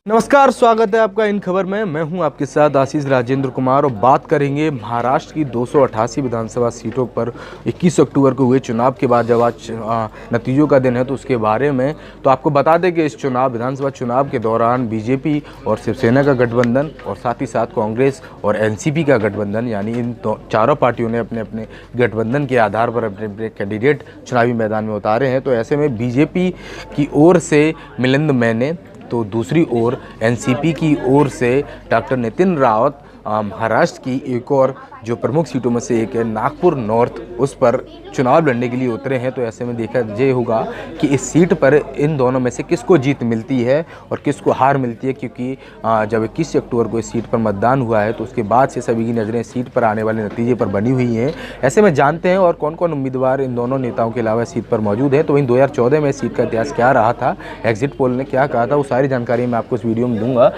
नमस्कार, स्वागत है आपका इन खबर में। मैं हूं आपके साथ आशीष राजेंद्र कुमार और बात करेंगे महाराष्ट्र की 288 विधानसभा सीटों पर 21 अक्टूबर को हुए चुनाव के बाद जब आज नतीजों का दिन है तो उसके बारे में। तो आपको बता दें कि इस विधानसभा चुनाव के दौरान बीजेपी और शिवसेना का गठबंधन और साथ ही साथ कांग्रेस और एनसीपी का गठबंधन, यानी इन चारों पार्टियों ने अपने अपने गठबंधन के आधार पर अपने अपने कैंडिडेट चुनावी मैदान में उतारे हैं। तो ऐसे में बीजेपी की ओर से मिलिंद मैने, तो दूसरी ओर एनसीपी की ओर से डॉक्टर नितिन रावत महाराष्ट्र की एक और जो प्रमुख सीटों में से एक है नागपुर नॉर्थ, उस पर चुनाव लड़ने के लिए उतरे हैं। तो ऐसे में देखा ये होगा कि इस सीट पर इन दोनों में से किसको जीत मिलती है और किसको हार मिलती है, क्योंकि जब 21 अक्टूबर को इस सीट पर मतदान हुआ है तो उसके बाद से सभी की नज़रें सीट पर आने वाले नतीजे पर बनी हुई हैं। ऐसे में जानते हैं और कौन कौन उम्मीदवार इन दोनों नेताओं के अलावा सीट पर मौजूद है। तो वहीं 2014 में इस सीट का इतिहास क्या रहा था, एग्जिट पोल ने क्या कहा था, वो सारी जानकारी मैं आपको इस वीडियो में दूंगा।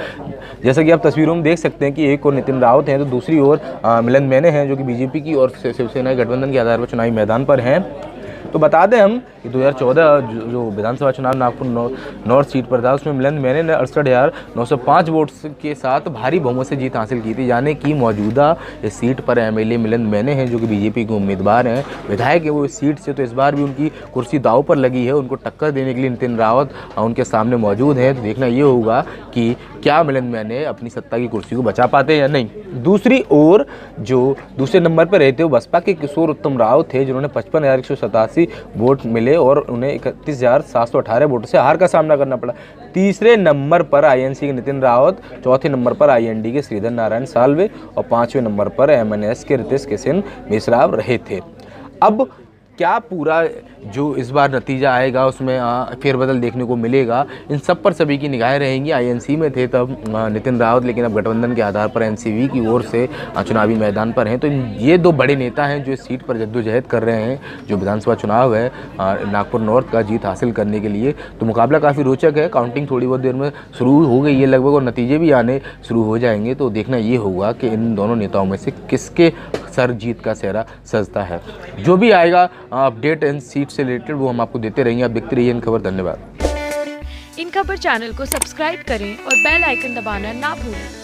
जैसा कि आप तस्वीरों में देख सकते हैं कि एक और नितिन रावत हैं तो दूसरी ओर मिलिंद मैने हैं जो कि बीजेपी की और शिवसेना गठबंधन के आधार पर चुनावी मैदान पर हैं। तो बता दें हम कि 2014 जो विधानसभा चुनाव नागपुर नॉर्थ सीट पर था उसमें मिलिंद मैने ने 68,905 वोट्स के साथ भारी बहुमत से जीत हासिल की थी। यानी कि मौजूदा इस सीट पर एमएलए मिलिंद मैने हैं जो कि बीजेपी के उम्मीदवार हैं, विधायक है वो इस सीट से। तो इस बार भी उनकी कुर्सी दांव पर लगी है, उनको टक्कर देने के लिए नितिन रावत उनके सामने मौजूद है। तो देखना ये होगा कि क्या मिलिंद मैने अपनी सत्ता की कुर्सी को बचा पाते हैं या नहीं। दूसरी ओर जो दूसरे नंबर पर रहते हो बसपा के किशोर उत्तम राव थे, जिन्होंने 55,187 वोट मिले और उन्हें 31,718 वोट से हार का सामना करना पड़ा। तीसरे नंबर पर आईएनसी के नितिन रावत, चौथे नंबर पर आईएनडी के श्रीधर नारायण साल्वे और पांचवें नंबर पर एमएनएस के रितेश किशन मिश्रा रहे थे। अब क्या पूरा जो इस बार नतीजा आएगा उसमें फेरबदल देखने को मिलेगा, इन सब पर सभी की निगाहें रहेंगी। आईएनसी में थे तब नितिन रावत, लेकिन अब गठबंधन के आधार पर एनसीपी की ओर से चुनावी मैदान पर हैं। तो ये दो बड़े नेता हैं जो इस सीट पर जद्दोजहद कर रहे हैं, जो विधानसभा चुनाव है नागपुर नॉर्थ का जीत हासिल करने के लिए। तो मुकाबला काफ़ी रोचक है। काउंटिंग थोड़ी बहुत देर में शुरू हो गई है लगभग और नतीजे भी आने शुरू हो जाएंगे। तो देखना ये होगा कि इन दोनों नेताओं में से किसके सर जीत का सेहरा सजता है। जो भी आएगा अपडेट इन सीट से रिलेटेड वो हम आपको देते रहेंगे। आप देखते रहिए इन खबर। धन्यवाद। इन खबर चैनल को सब्सक्राइब करें और बेल आइकन दबाना ना भूलें।